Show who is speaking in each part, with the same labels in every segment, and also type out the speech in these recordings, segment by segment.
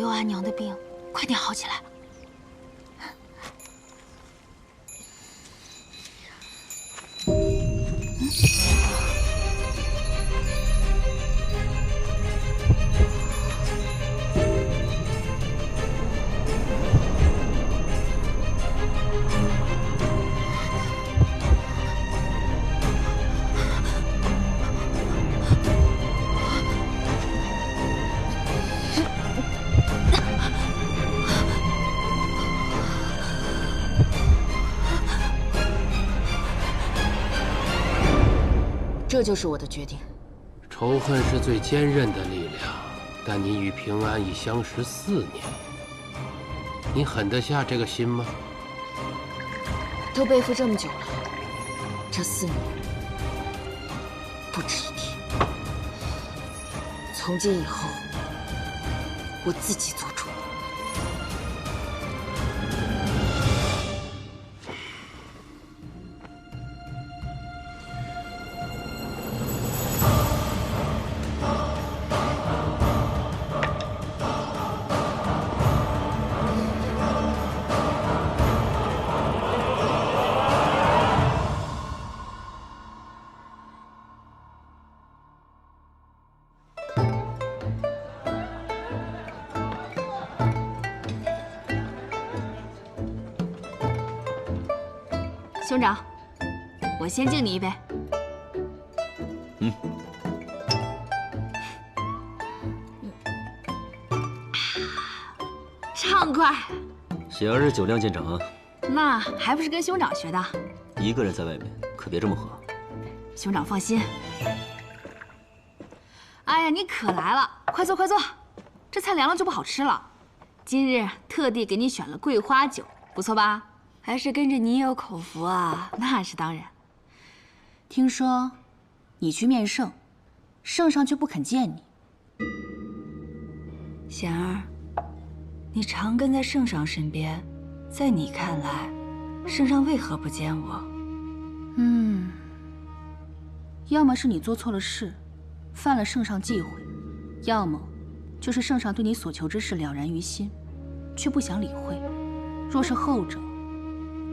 Speaker 1: 佑阿娘的病快点好起来。这就是我的决定。
Speaker 2: 仇恨是最坚韧的力量，但你与平安已相识4年，你狠得下这个心吗？
Speaker 1: 都背负这么久了，这4年不值一提。从今以后，我自己做主。兄长，我先敬你一杯。
Speaker 3: 嗯。
Speaker 1: 畅快。
Speaker 3: 喜儿是酒量见长啊。
Speaker 1: 那还不是跟兄长学的。
Speaker 3: 一个人在外面可别这么喝。
Speaker 1: 兄长放心。哎呀，你可来了，快坐快坐。这菜凉了就不好吃了。今日特地给你选了桂花酒，不错吧？还是跟着你有口福啊？那是当然。听说你去面圣，圣上却不肯见你。
Speaker 4: 贤儿，你常跟在圣上身边，在你看来，圣上为何不见我？
Speaker 1: 要么是你做错了事，犯了圣上忌讳，要么就是圣上对你所求之事了然于心，却不想理会。若是后者，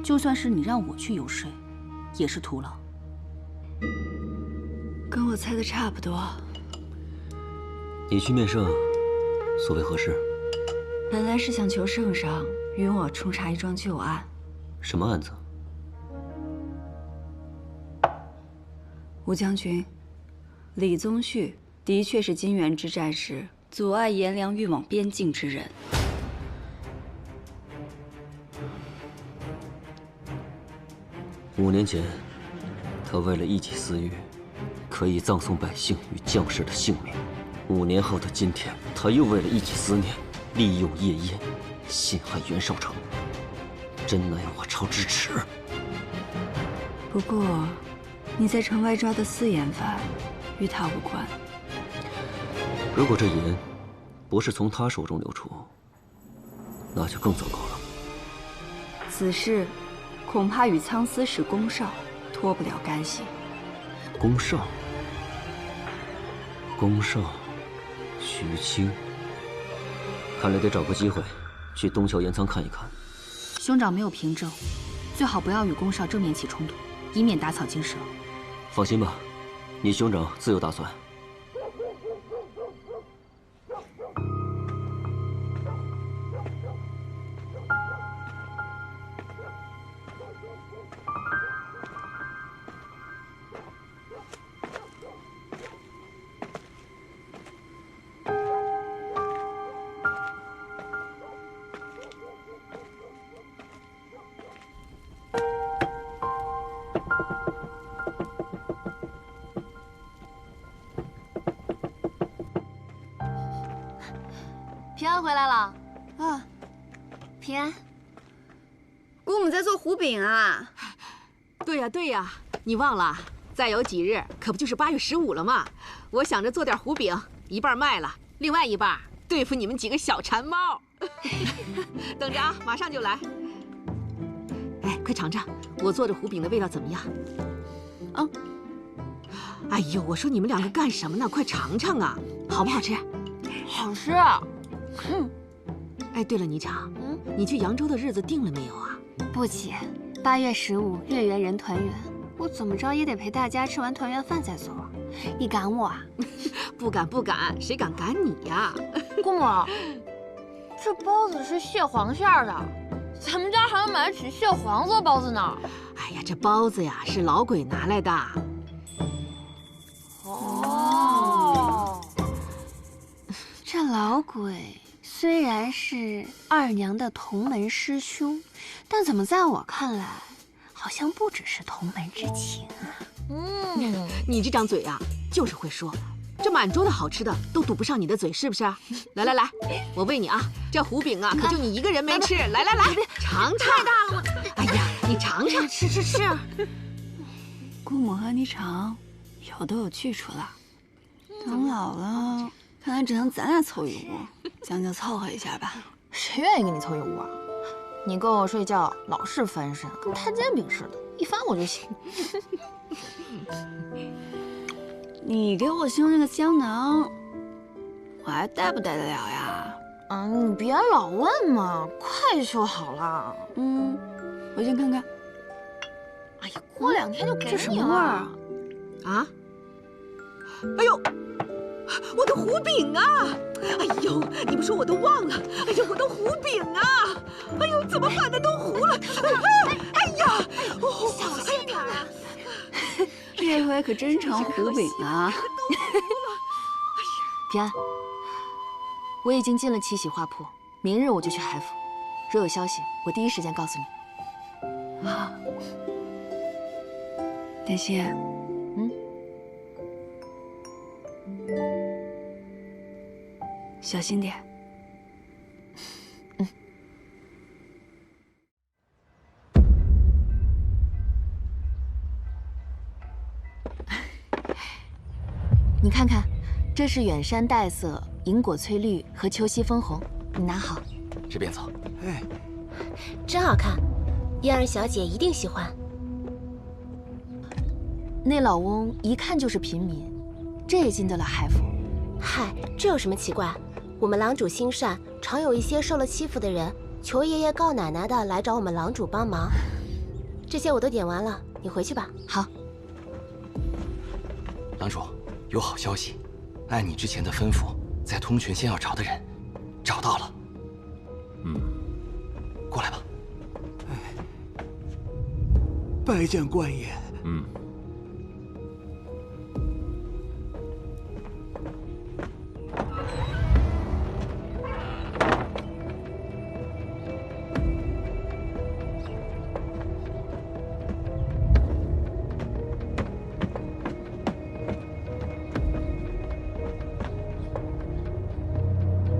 Speaker 1: 就算是你让我去游说，也是徒劳。
Speaker 4: 跟我猜的差不多。
Speaker 3: 你去面圣，所谓何事？
Speaker 4: 本来是想求圣上允我冲查一桩旧案。
Speaker 3: 什么案子？
Speaker 4: 吴将军，李宗旭的确是金元之战时阻碍颜良运往边境之人。
Speaker 3: 5年前，他为了一己私欲，可以葬送百姓与将士的性命。5年后的今天，他又为了一己私念，利用夜宴，陷害袁绍成，真乃我朝之耻。
Speaker 4: 不过，你在城外抓的4眼犯，与他无关。
Speaker 3: 如果这盐不是从他手中流出，那就更糟糕了。
Speaker 4: 此事恐怕与苍司使龚绍脱不了干系。
Speaker 3: 龚绍、徐清，看来得找个机会去东桥盐仓看一看。
Speaker 1: 兄长没有凭证，最好不要与龚绍正面起冲突，以免打草惊蛇。
Speaker 3: 放心吧，你兄长自有打算。
Speaker 1: 平安回来了
Speaker 5: 啊，
Speaker 1: 平安，
Speaker 5: 姑母在做糊饼啊。
Speaker 6: 对呀对呀，你忘了，再有几日可不就是8月15了吗？我想着做点糊饼，一半卖了，另外一半对付你们几个小馋猫。等着啊，马上就来。哎，快尝尝我做的糊饼的味道怎么样？啊！哎呦，我说你们两个干什么呢？快尝尝啊，好不好吃？
Speaker 1: 好吃。
Speaker 6: 哎，对了，霓裳，你去扬州的日子定了没有啊？
Speaker 1: 不急，8月15月圆人团圆，我怎么着也得陪大家吃完团圆饭再走。你赶我啊？
Speaker 6: 不敢不敢，谁敢赶你呀？
Speaker 1: 姑母，这包子是蟹黄馅的，咱们家还要买得起蟹黄做包子呢。
Speaker 6: 哎呀，这包子呀是老鬼拿来的。
Speaker 1: 哦，这老鬼虽然是二娘的同门师兄，但怎么在我看来，好像不只是同门之情啊。
Speaker 6: 你这张嘴呀，就是会说，这满桌的好吃的都堵不上你的嘴，是不是？来来来，我喂你啊，这糊饼啊，可就你一个人没吃。来来来，尝尝。太大了，哎呀，你尝尝，
Speaker 1: 吃。
Speaker 4: 姑母和霓裳有都有去处了，等老了，看来只能咱俩凑一屋，将就凑合一下吧。
Speaker 1: 谁愿意跟你凑一屋啊？你跟我睡觉老是翻身，跟摊煎饼似的，一翻我就醒。
Speaker 4: 你给我修那个香囊，我还带不带得了呀？
Speaker 1: 你别老问嘛，快修好了。
Speaker 4: 我先看看。
Speaker 1: 哎呀，过2天就给你了。
Speaker 4: 这什么味儿啊？
Speaker 6: 啊！哎呦，我的糊饼啊！哎呦，你不说我都忘了。哎呦，我的糊饼啊！哎呦，怎么办的，都糊了！哎呀，
Speaker 1: 小心点啊！
Speaker 4: 这回可真成糊饼啊！
Speaker 1: 平安，我已经进了七喜花铺，明日我就去海府，若有消息，我第一时间告诉你。
Speaker 4: 好，莲心，小心点。
Speaker 1: 你看看，这是远山黛色、银果翠绿和秋夕枫红，你拿好。
Speaker 7: 这边走。
Speaker 8: 哎，
Speaker 9: 真好看，燕儿小姐一定喜欢。
Speaker 1: 那老翁一看就是平民，这也进得了海府？
Speaker 9: 嗨，这有什么奇怪？我们郎主心善，常有一些受了欺负的人，求爷爷告奶奶的来找我们郎主帮忙。这些我都点完了，你回去吧。
Speaker 1: 好。
Speaker 7: 郎主，有好消息，按你之前的吩咐，在通泉仙药巢的人找到了。过来吧。
Speaker 8: 拜见官爷。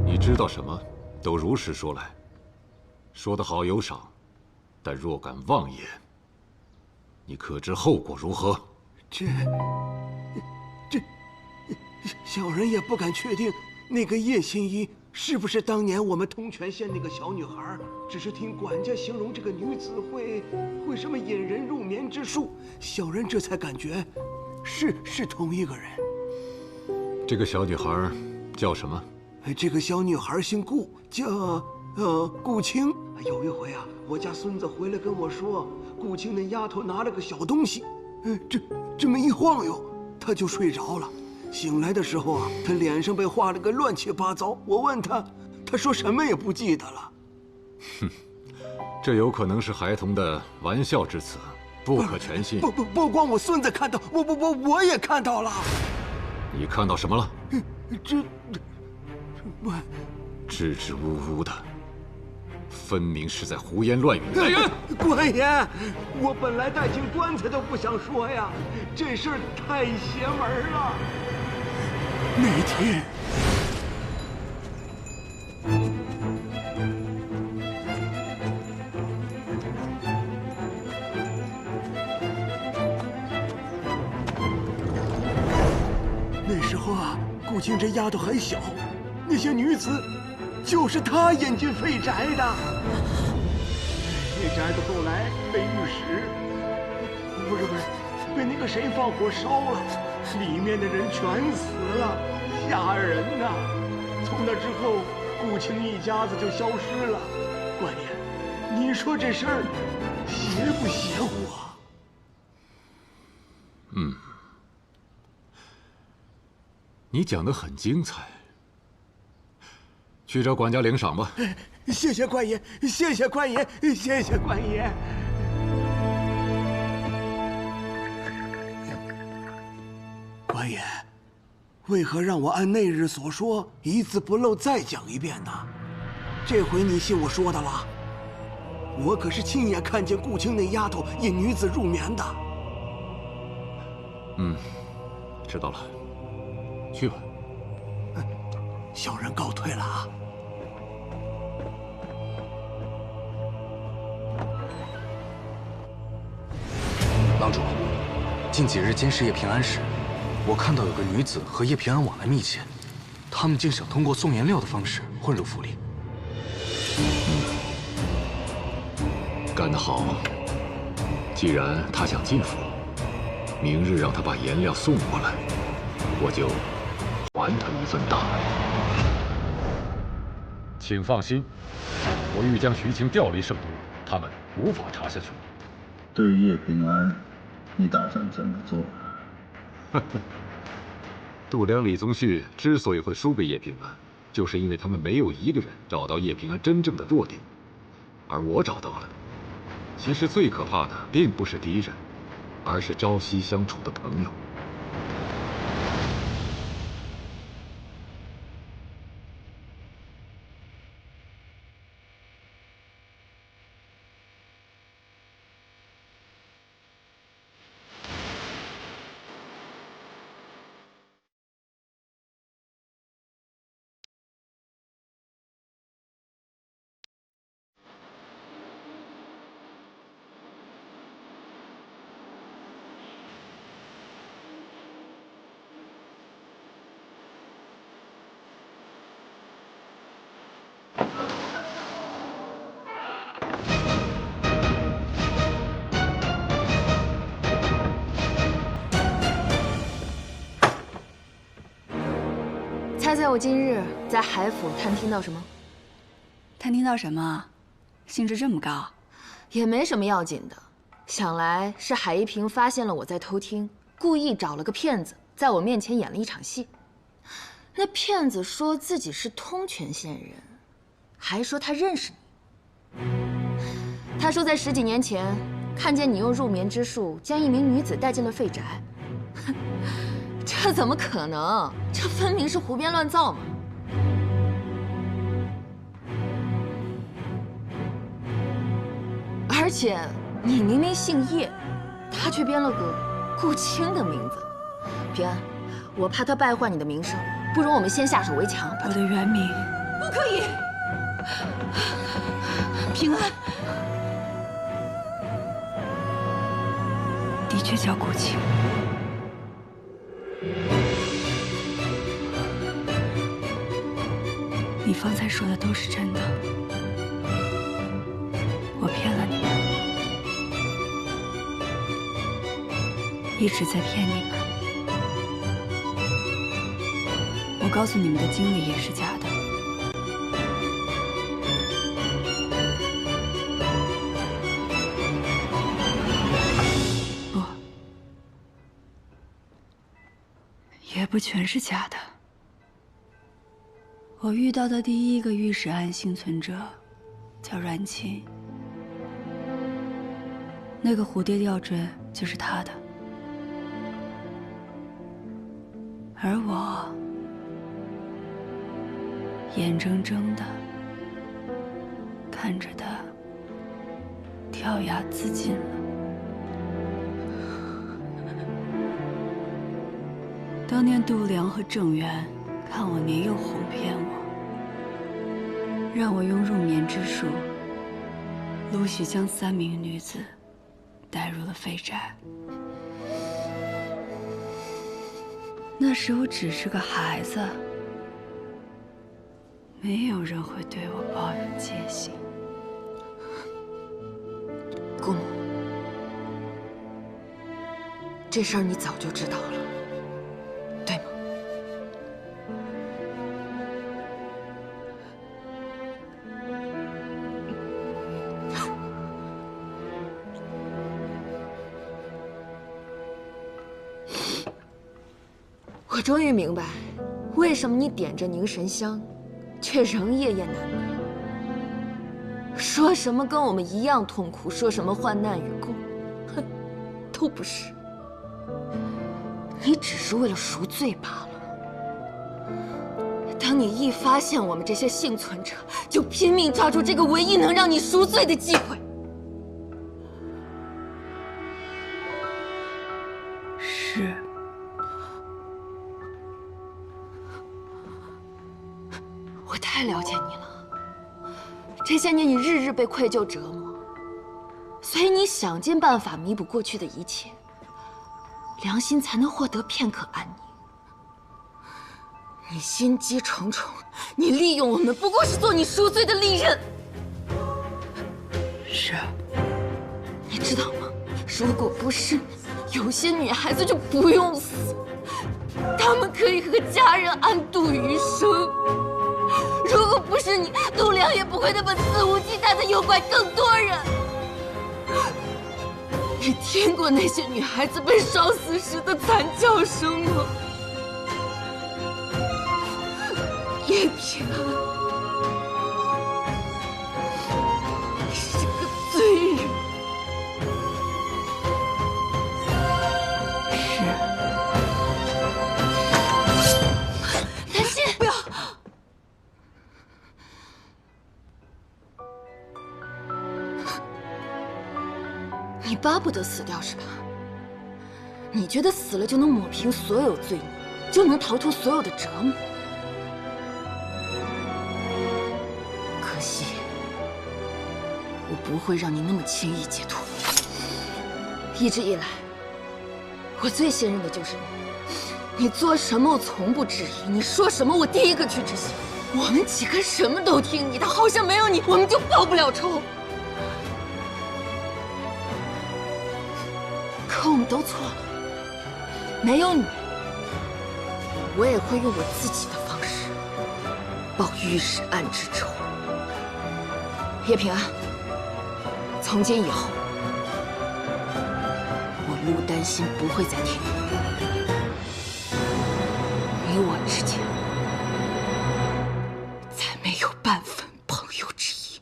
Speaker 10: 你知道什么，都如实说来。说得好有赏，但若敢妄言，你可知后果如何？
Speaker 8: 这，小人也不敢确定，那个叶心怡是不是当年我们通泉县那个小女孩？只是听管家形容这个女子会什么引人入眠之术，小人这才感觉是同一个人。
Speaker 10: 这个小女孩叫什么？
Speaker 8: 这个小女孩姓顾，叫顾青。有一回啊，我家孙子回来跟我说，顾青那丫头拿了个小东西，这么一晃悠，她就睡着了。醒来的时候啊，她脸上被画了个乱七八糟。我问她，她说什么也不记得了。
Speaker 10: 哼，这有可能是孩童的玩笑之词，不可全信。
Speaker 8: 不光我孙子看到，我也看到了。
Speaker 10: 你看到什么了？
Speaker 8: 我
Speaker 10: 支支吾吾的，分明是在胡言乱语。来人！
Speaker 8: 官爷，我本来带进棺材都不想说呀，这事儿太邪门了。那天，那时候啊，顾青这丫头还小，那些女子就是她引进废宅的。那宅子后来被御史，不是，被那个谁放火烧了，里面的人全死了，吓人呐！从那之后，顾青一家子就消失了。官爷，你说这事儿邪不邪乎啊？
Speaker 10: 你讲得很精彩，去找管家领赏吧。
Speaker 8: 谢谢官爷，谢谢官爷，谢谢官爷。官爷，为何让我按那日所说，一字不漏再讲一遍呢？这回你信我说的了？我可是亲眼看见顾青那丫头引女子入眠的。
Speaker 10: 知道了，去吧。
Speaker 8: 小人告退了啊。
Speaker 7: 郎主，近几日监视叶平安时，我看到有个女子和叶平安往来密切，他们竟想通过送颜料的方式混入府里。
Speaker 10: 干得好！既然他想进府，明日让他把颜料送过来，我就还他一份大恩。请放心，我欲将徐晴调离圣都，他们无法查下去。
Speaker 11: 对于叶平安，你打算怎么做？
Speaker 10: 度量李宗旭之所以会输给叶平安，就是因为他们没有一个人找到叶平安真正的弱点，而我找到了。其实最可怕的并不是敌人，而是朝夕相处的朋友。
Speaker 1: 猜猜我今日在海府探听到什么？
Speaker 4: 探听到什么？兴致这么高？
Speaker 1: 也没什么要紧的，想来是海一平发现了我在偷听，故意找了个骗子在我面前演了一场戏。那骗子说自己是通泉县人，还说他认识你。他说在10几年前看见你用入眠之术将一名女子带进了废宅。这怎么可能？这分明是胡编乱造嘛！而且你明明姓叶，他却编了个顾青的名字。平安，我怕他败坏你的名声，不如我们先下手为强。
Speaker 4: 我的原名
Speaker 1: 不可以。
Speaker 4: 平安，的确叫顾青。你方才说的都是真的，我骗了你们，一直在骗你们。我告诉你们的经历也是假的。不，也不全是假的。我遇到的第一个御史案幸存者叫阮钦，那个蝴蝶吊坠就是他的，而我眼睁睁地看着他跳崖自尽了。当年度量和郑源看我年幼哄骗我，让我用入眠之术陆续将3名女子带入了废宅。那时我只是个孩子，没有人会对我抱有戒心。
Speaker 1: 姑母，这事儿你早就知道了，对吗？
Speaker 12: 我终于明白，为什么你点着凝神香，却仍夜夜难眠。说什么跟我们一样痛苦，说什么患难与共，哼，都不是。你只是为了赎罪罢了。当你一发现我们这些幸存者，就拼命抓住这个唯一能让你赎罪的机会。
Speaker 4: 是。
Speaker 12: 我太了解你了。这些年你日日被愧疚折磨，所以你想尽办法弥补过去的一切，良心才能获得片刻安宁。你心机重重，你利用我们不过是做你赎罪的利刃。
Speaker 4: 是。
Speaker 12: 你知道吗？如果不是你，有些女孩子就不用死，她们可以和家人安度余生。如果不是你，陆良也不会那么肆无忌惮地诱拐更多人。你听过那些女孩子被烧死时的惨叫声吗？叶平安，你是个罪人。南希，不要！你巴不得死掉是吧？你觉得死了就能抹平所有罪孽，就能逃脱所有的折磨？可惜，我不会让你那么轻易解脱。一直以来，我最信任的就是你。你做什么我从不质疑，你说什么我第一个去执行。我们几个什么都听你的，好像没有你，我们就报不了仇。可我们都错了，没有你，我也会用我自己的方式报玉石案之仇。叶平安，从今以后，我陆丹心不会再听你我之间再没有半分朋友之意。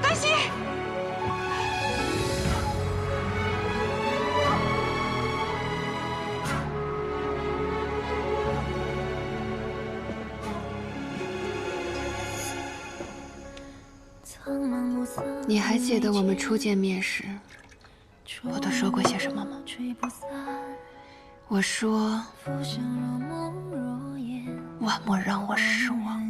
Speaker 6: 丹心，
Speaker 13: 你还记得我们初见面时，我都说过些什么吗？我说，万莫让我失望。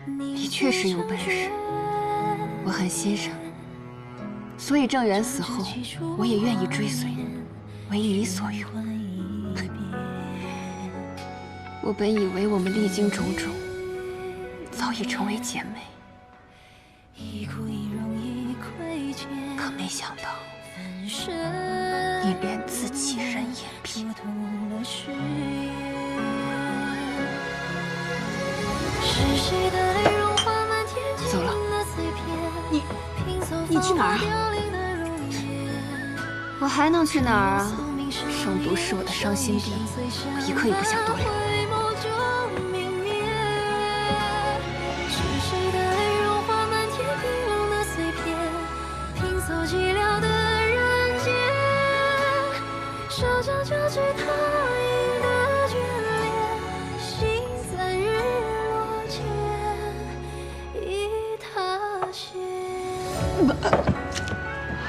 Speaker 13: 你确实有本事，我很欣赏。所以郑源死后，我也愿意追随你，为你所用。我本以为我们历经种种，早已成为姐妹，可没想到，你连自己人也骗。走了。
Speaker 12: 你去哪儿啊？
Speaker 13: 我还能去哪儿啊？圣都是我的伤心地，我一刻也不想多留。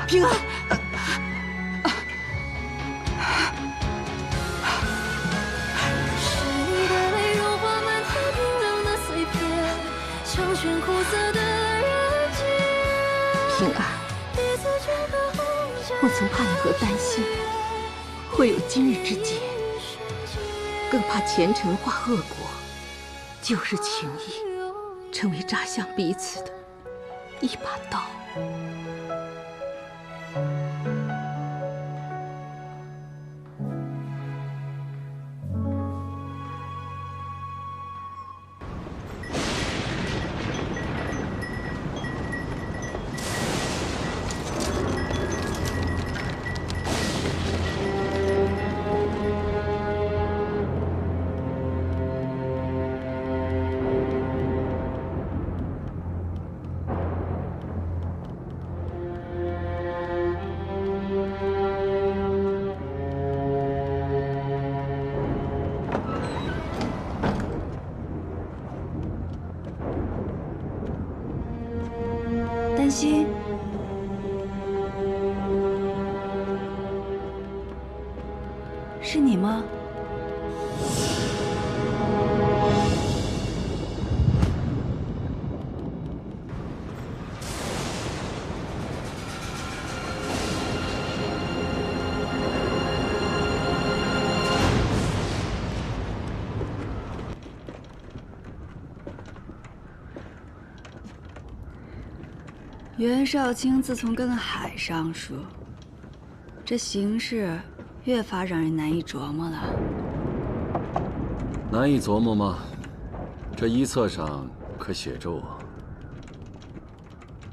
Speaker 12: 平安，平安，我曾怕你和丹心会有今日之结，更怕前尘化恶果，旧日情谊成为扎向彼此的一把刀。
Speaker 4: 担心？是你吗？袁少卿自从跟了海尚书，这形势越发让人难以琢磨了。
Speaker 10: 难以琢磨吗？这一册上可写着我：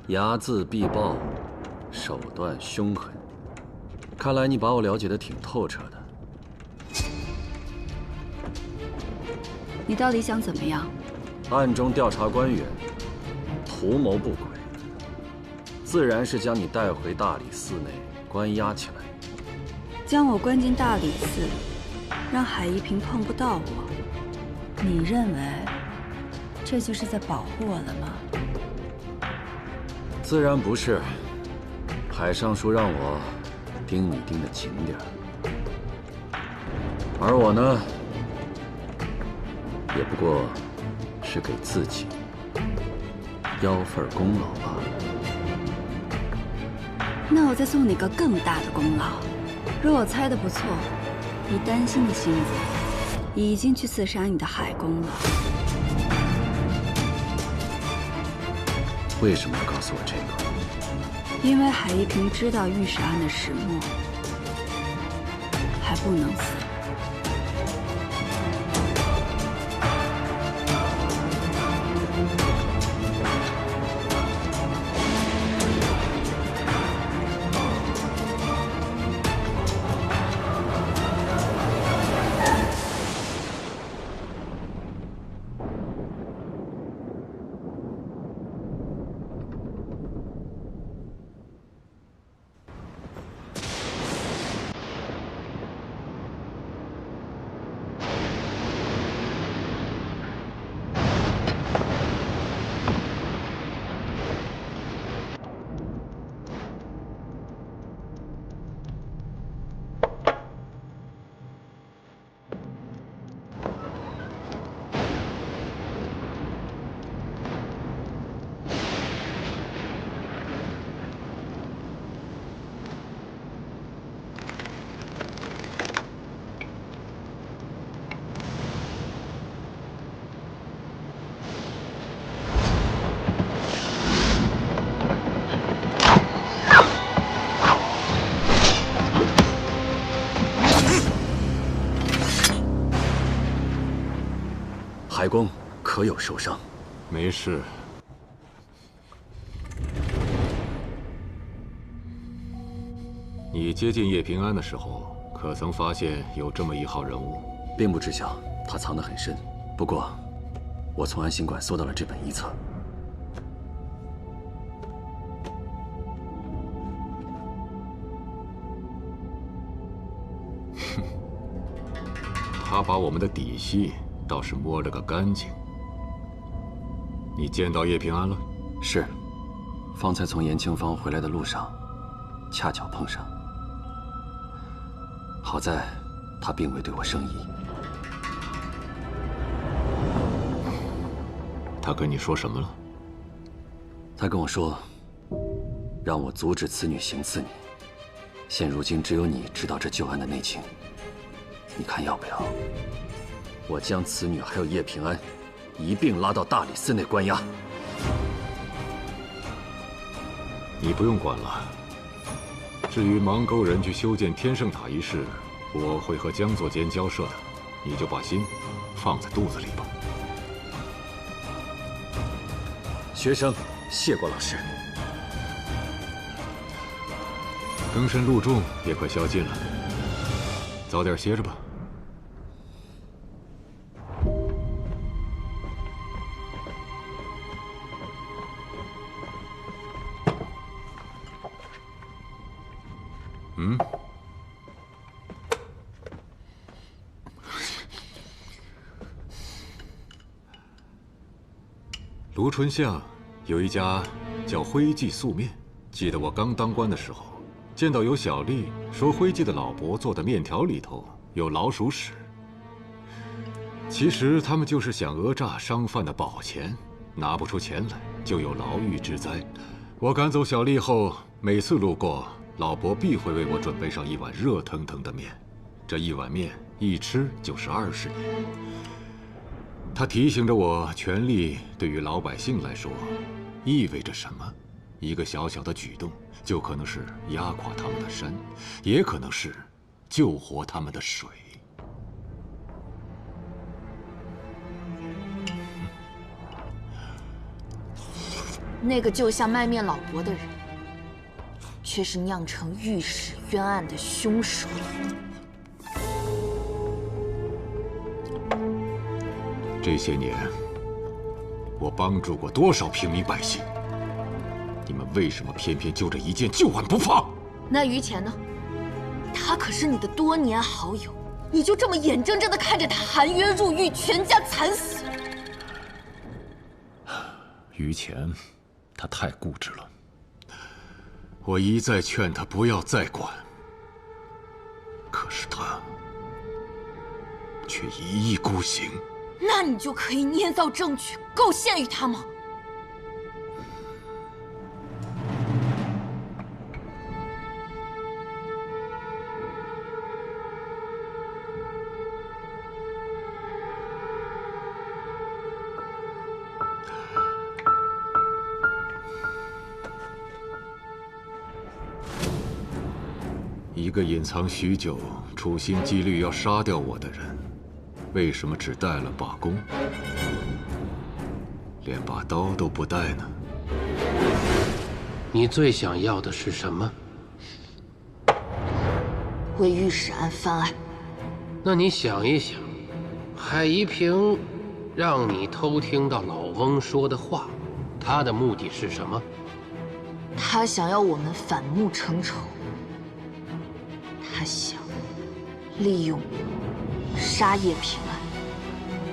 Speaker 10: 睚眦必报，手段凶狠。看来你把我了解的挺透彻的。
Speaker 4: 你到底想怎么样？
Speaker 10: 暗中调查官员，图谋不轨，自然是将你带回大理寺内关押起来。
Speaker 4: 将我关进大理寺，让海一平碰不到我，你认为这就是在保护我了吗？
Speaker 10: 自然不是。海尚书让我盯你盯得紧点儿，而我呢，也不过是给自己邀份功劳罢了。
Speaker 4: 那我再送你个更大的功劳。若我猜的不错，你担心的星子已经去刺杀你的海公了。
Speaker 10: 为什么要告诉我这个？
Speaker 4: 因为海一平知道御史案的始末，还不能死。
Speaker 10: 海公可有受伤？没事。
Speaker 14: 你接近叶平安的时候，可曾发现有这么一号人物？
Speaker 10: 并不知晓，他藏得很深。不过，我从安心馆搜到了这本遗册。
Speaker 14: 哼，他把我们的底细倒是摸了个干净。你见到叶平安了？
Speaker 10: 是，方才从延庆坊回来的路上，恰巧碰上。好在，他并未对我生疑。
Speaker 14: 他跟你说什么了？
Speaker 10: 他跟我说，让我阻止此女行刺你。现如今只有你知道这旧案的内情，你看要不要？我将此女还有叶平安一并拉到大理寺内关押。
Speaker 14: 你不用管了。至于芒沟人去修建天圣塔一事，我会和江作监交涉的，你就把心放在肚子里吧。
Speaker 10: 学生谢过老师。
Speaker 14: 更深露重也快宵禁了，早点歇着吧。嗯？卢春巷有一家叫徽记素面。记得我刚当官的时候，见到有小吏说徽记的老伯做的面条里头有老鼠屎。其实他们就是想讹诈商贩的宝钱，拿不出钱来就有牢狱之灾。我赶走小吏后，每次路过，老伯必会为我准备上一碗热腾腾的面。这一碗面一吃就是20年。他提醒着我，权力对于老百姓来说意味着什么。一个小小的举动，就可能是压垮他们的山，也可能是救活他们的水。
Speaker 12: 那个救下卖面老伯的人，却是酿成御史冤案的凶手。
Speaker 14: 这些年，我帮助过多少平民百姓？你们为什么偏偏就这一件旧案不放？
Speaker 12: 那于钱呢？他可是你的多年好友，你就这么眼睁睁地看着他含冤入狱，全家惨死？
Speaker 14: 于钱，他太固执了。我一再劝他不要再管，可是他却一意孤行。
Speaker 12: 那你就可以捏造证据，构陷于他吗？
Speaker 14: 一个隐藏许久、处心积虑要杀掉我的人，为什么只带了把弓，连把刀都不带呢？
Speaker 2: 你最想要的是什么？
Speaker 12: 为御史案翻案。
Speaker 2: 那你想一想，海一平让你偷听到老翁说的话，他的目的是什么？
Speaker 12: 他想要我们反目成仇。他想利用我杀叶平安，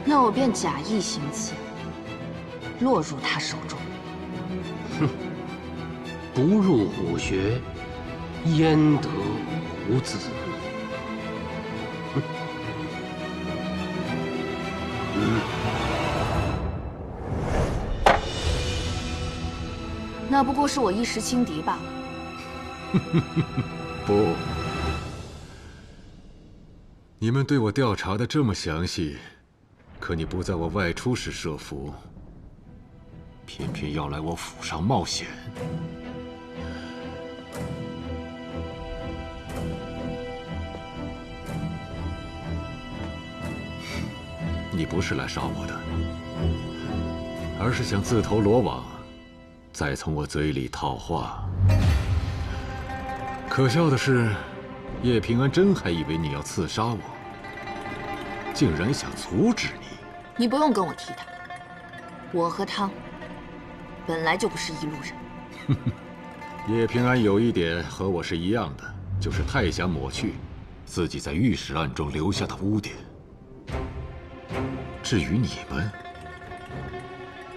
Speaker 12: 那我便假意行刺，落入他手中。
Speaker 2: 哼，不入虎穴，焉得虎子？
Speaker 12: 那不过是我一时轻敌罢了。
Speaker 14: 不。你们对我调查的这么详细，可你不在我外出时设伏，偏偏要来我府上冒险。你不是来杀我的，而是想自投罗网，再从我嘴里套话。可笑的是，叶平安真还以为你要刺杀我，竟然想阻止你。
Speaker 12: 你不用跟我提他，我和他本来就不是一路人。
Speaker 14: 叶平安有一点和我是一样的，就是太想抹去自己在御史案中留下的污点。至于你们，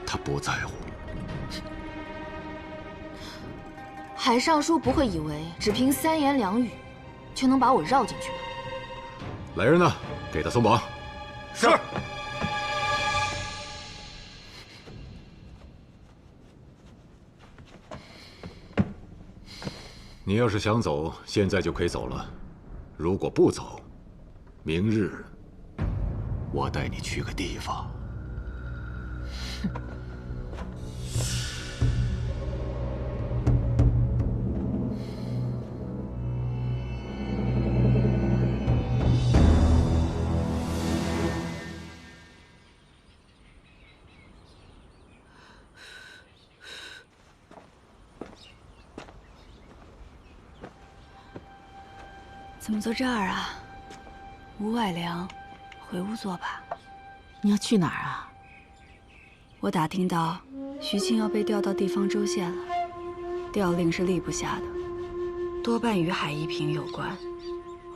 Speaker 14: 他不在乎。
Speaker 12: 海尚书不会以为只凭3言2语就能把我绕进去吧？
Speaker 14: 来人呐，给他松绑。是。你要是想走，现在就可以走了；如果不走，明日我带你去个地方。
Speaker 4: 怎么坐这儿啊？屋外凉，回屋坐吧。
Speaker 6: 你要去哪儿啊？
Speaker 4: 我打听到徐庆要被调到地方州县了，调令是立不下的，多半与海一平有关。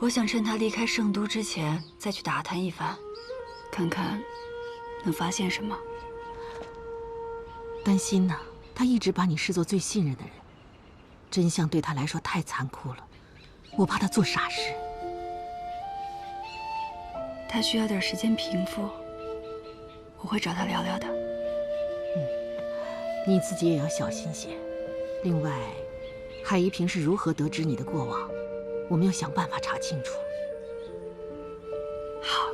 Speaker 4: 我想趁他离开圣都之前再去打探一番，看看能发现什么。
Speaker 6: 担心呢？他一直把你视作最信任的人，真相对他来说太残酷了，我怕他做傻事。
Speaker 4: 他需要点时间平复，我会找他聊聊的。
Speaker 6: 你自己也要小心些。另外，海一平是如何得知你的过往，我们要想办法查清楚。
Speaker 4: 好，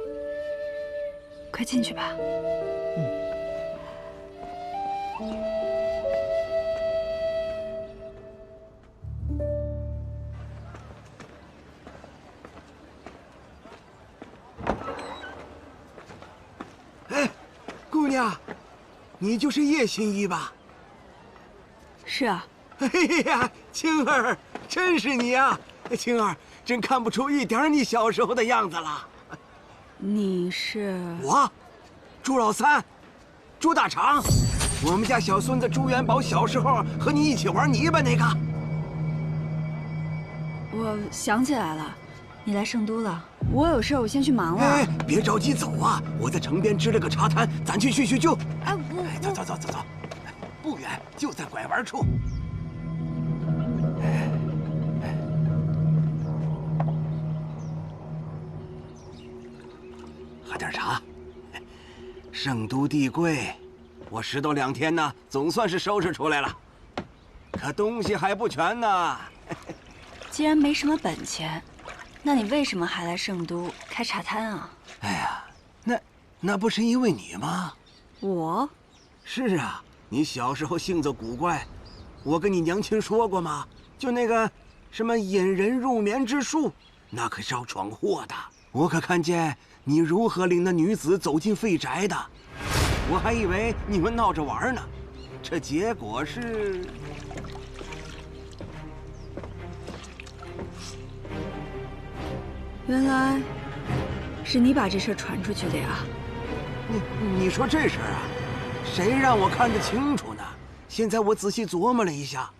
Speaker 4: 快进去吧。
Speaker 8: 哎，姑娘，你就是叶心怡吧？
Speaker 4: 是啊。
Speaker 8: 哎呀，青儿，真是你啊！青儿，真看不出一点你小时候的样子了。
Speaker 4: 你是？
Speaker 8: 我，朱老三，朱大长，我们家小孙子朱元宝小时候和你一起玩泥巴那个。
Speaker 4: 我想起来了，你来圣都了。我有事，我先去忙了。
Speaker 8: 哎，别着急走啊！我在城边支了个茶摊，咱去叙叙旧。
Speaker 4: 哎，
Speaker 8: 走，不远，就在拐弯处。喝点茶。圣都地贵，我10多2天呢，总算是收拾出来了，可东西还不全呢。
Speaker 4: 既然没什么本钱，那你为什么还来圣都开茶摊啊？
Speaker 8: 哎呀，那不是因为你吗？
Speaker 4: 我？
Speaker 8: 是啊，你小时候性子古怪，我跟你娘亲说过吗？就那个什么引人入眠之术，那可是要闯祸的。我可看见你如何领那女子走进废宅的，我还以为你们闹着玩呢，这结果是……
Speaker 4: 原来是你把这事儿传出去的呀？
Speaker 8: 你说这事儿啊，谁让我看得清楚呢？现在我仔细琢磨了一下，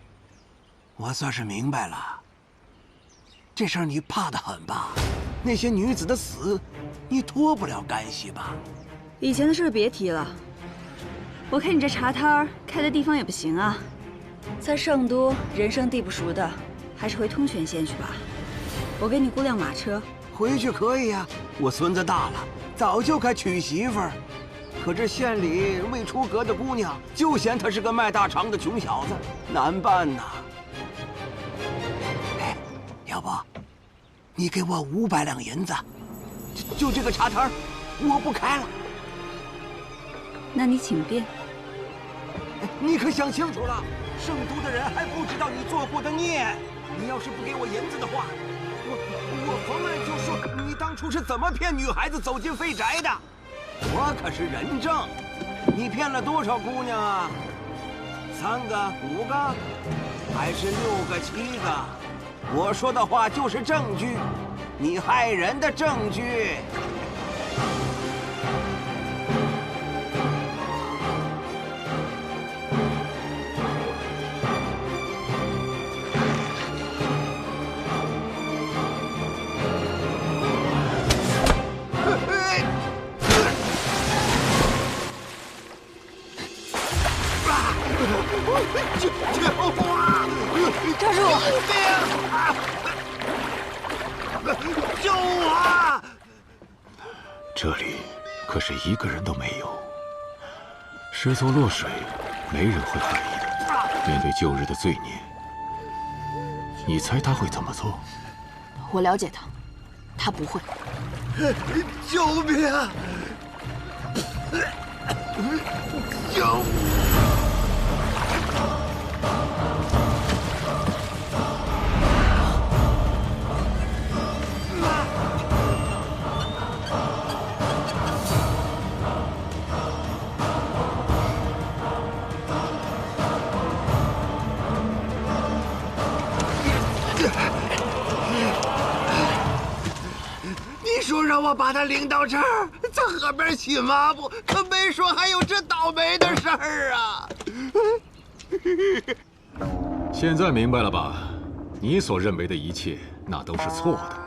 Speaker 8: 我算是明白了。这事儿你怕得很吧？那些女子的死，你脱不了干系吧？
Speaker 4: 以前的事别提了。我看你这茶摊儿开的地方也不行啊，在圣都人生地不熟的，还是回通泉县去吧。我给你估辆马车。
Speaker 8: 回去可以呀，我孙子大了，早就该娶媳妇儿。可这县里未出阁的姑娘，就嫌他是个卖大肠的穷小子，难办呐。哎，要不，你给我500两银子，就这个茶摊儿，我不开了。
Speaker 4: 那你请便。
Speaker 8: 你可想清楚了，圣都的人还不知道你做过的孽。你要是不给我银子的话，我逢人就说你当初是怎么骗女孩子走进废宅的。我可是人证，你骗了多少姑娘啊？3个、5个，还是6个、7个？我说的话就是证据，你害人的证据。
Speaker 4: 抓住我！
Speaker 8: 救我！
Speaker 10: 这里可是一个人都没有，失足落水，没人会怀疑的。面对旧日的罪孽，你猜他会怎么做？
Speaker 12: 我了解他，他不会。
Speaker 8: 救命啊！救我！你说让我把他领到这儿，在河边洗抹布，可没说还有这倒霉的事儿啊！
Speaker 14: 现在明白了吧？你所认为的一切，那都是错的。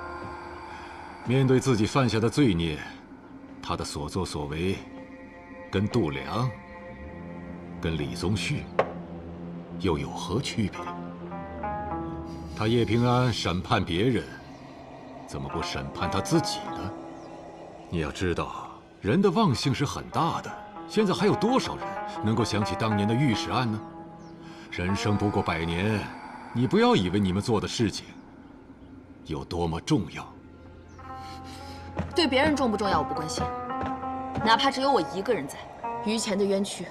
Speaker 14: 面对自己犯下的罪孽，他的所作所为，跟度良，跟李宗旭，又有何区别？他叶平安审判别人，怎么不审判他自己呢？你要知道，人的忘性是很大的。现在还有多少人能够想起当年的御史案呢？人生不过100年，你不要以为你们做的事情有多么重要。
Speaker 12: 对别人重不重要我不关心，哪怕只有我一个人在，于前的冤屈，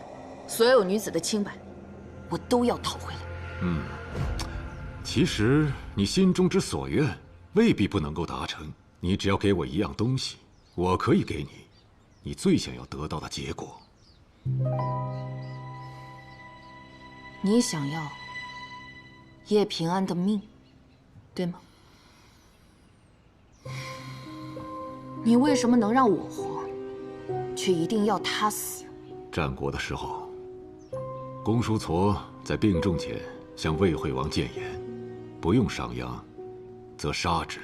Speaker 12: 所有女子的清白，我都要讨回来。
Speaker 14: 其实你心中之所愿未必不能够达成，你只要给我一样东西，我可以给你最想要得到的结果。
Speaker 12: 你想要叶平安的命，对吗？你为什么能让我活，却一定要他死？
Speaker 14: 战国的时候，公叔痤在病重前向魏惠王谏言，不用商鞅，则杀之。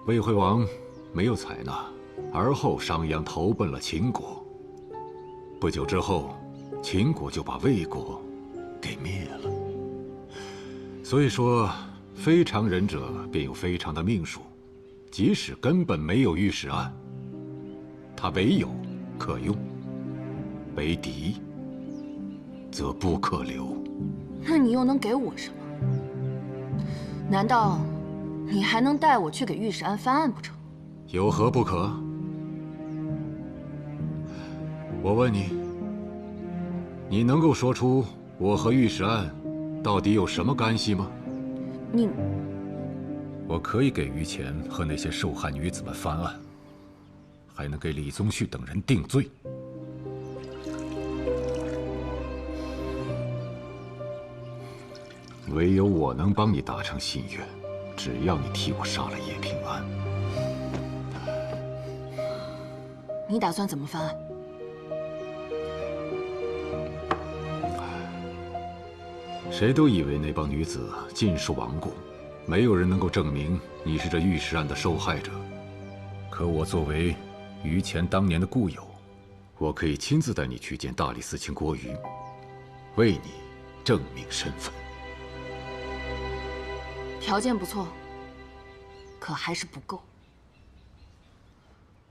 Speaker 14: 魏惠王没有采纳，而后商鞅投奔了秦国。不久之后，秦国就把魏国给灭了。所以说，非常人者便有非常的命数，即使根本没有御史案，他唯有可用，为敌则不可留。
Speaker 12: 那你又能给我什么？难道你还能带我去给御史案翻案不成？
Speaker 14: 有何不可？我问你，你能够说出我和御史案到底有什么干系吗？我可以给于前和那些受害女子们翻案，还能给李宗旭等人定罪。唯有我能帮你达成心愿，只要你替我杀了叶平安。
Speaker 12: 你打算怎么翻案？
Speaker 14: 谁都以为那帮女子尽数亡故，没有人能够证明你是这御史案的受害者。可我作为于前当年的故友，我可以亲自带你去见大理寺卿郭瑜，为你证明身份。
Speaker 12: 条件不错，可还是不够。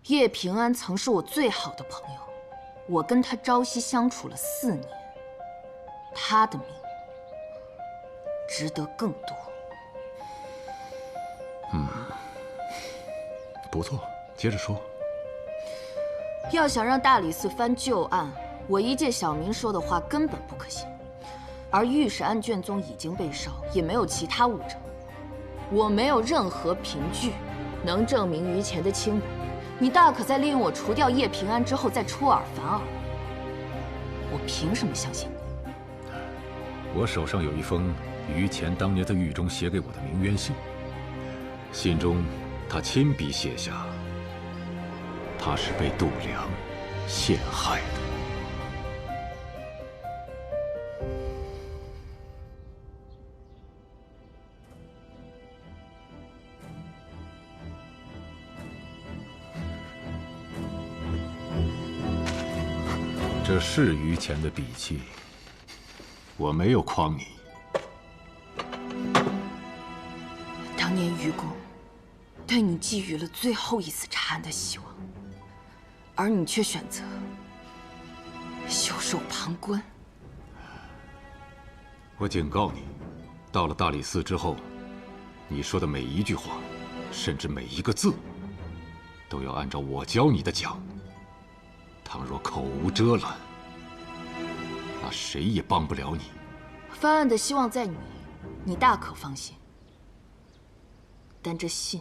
Speaker 12: 叶平安曾是我最好的朋友，我跟他朝夕相处了4年，他的命值得更多。
Speaker 14: 不错，接着说。
Speaker 12: 要想让大理寺翻旧案，我一介小民说的话根本不可信。而御史案卷宗已经被烧，也没有其他物证，我没有任何凭据能证明于前的清白。你大可在利用我除掉叶平安之后再出尔反尔，我凭什么相信你？
Speaker 14: 我手上有一封于前当年在狱中写给我的鸣冤信，信中他亲笔写下，他是被度量陷害的。这是于前的笔迹，我没有诓你。
Speaker 12: 当年于公对你寄予了最后一次查案的希望，而你却选择袖手旁观。
Speaker 14: 我警告你，到了大理寺之后，你说的每一句话，甚至每一个字，都要按照我教你的讲。倘若口无遮拦，那谁也帮不了你。
Speaker 12: 翻案的希望在你，你大可放心。但这信，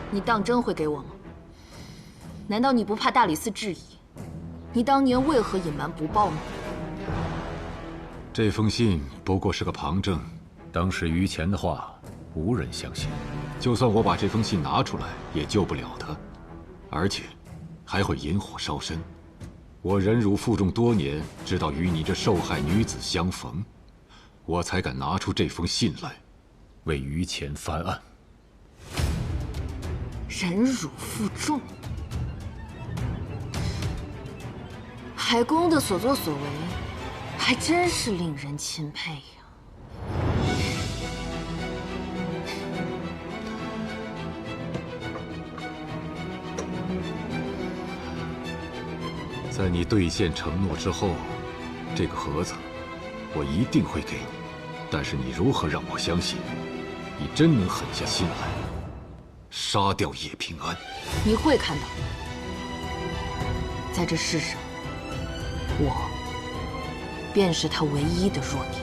Speaker 12: 你当真会给我吗？难道你不怕大理寺质疑？你当年为何隐瞒不报呢？
Speaker 14: 这封信不过是个旁证，当时于前的话无人相信。就算我把这封信拿出来，也救不了他，而且还会引火烧身。我忍辱负重多年，直到与你这受害女子相逢，我才敢拿出这封信来，为于前翻案。
Speaker 12: 忍辱负重，海公的所作所为，还真是令人钦佩呀。
Speaker 14: 在你兑现承诺之后，这个盒子我一定会给你。但是你如何让我相信，你真能狠下心来杀掉叶平安？
Speaker 12: 你会看到，在这世上，我便是他唯一的弱点。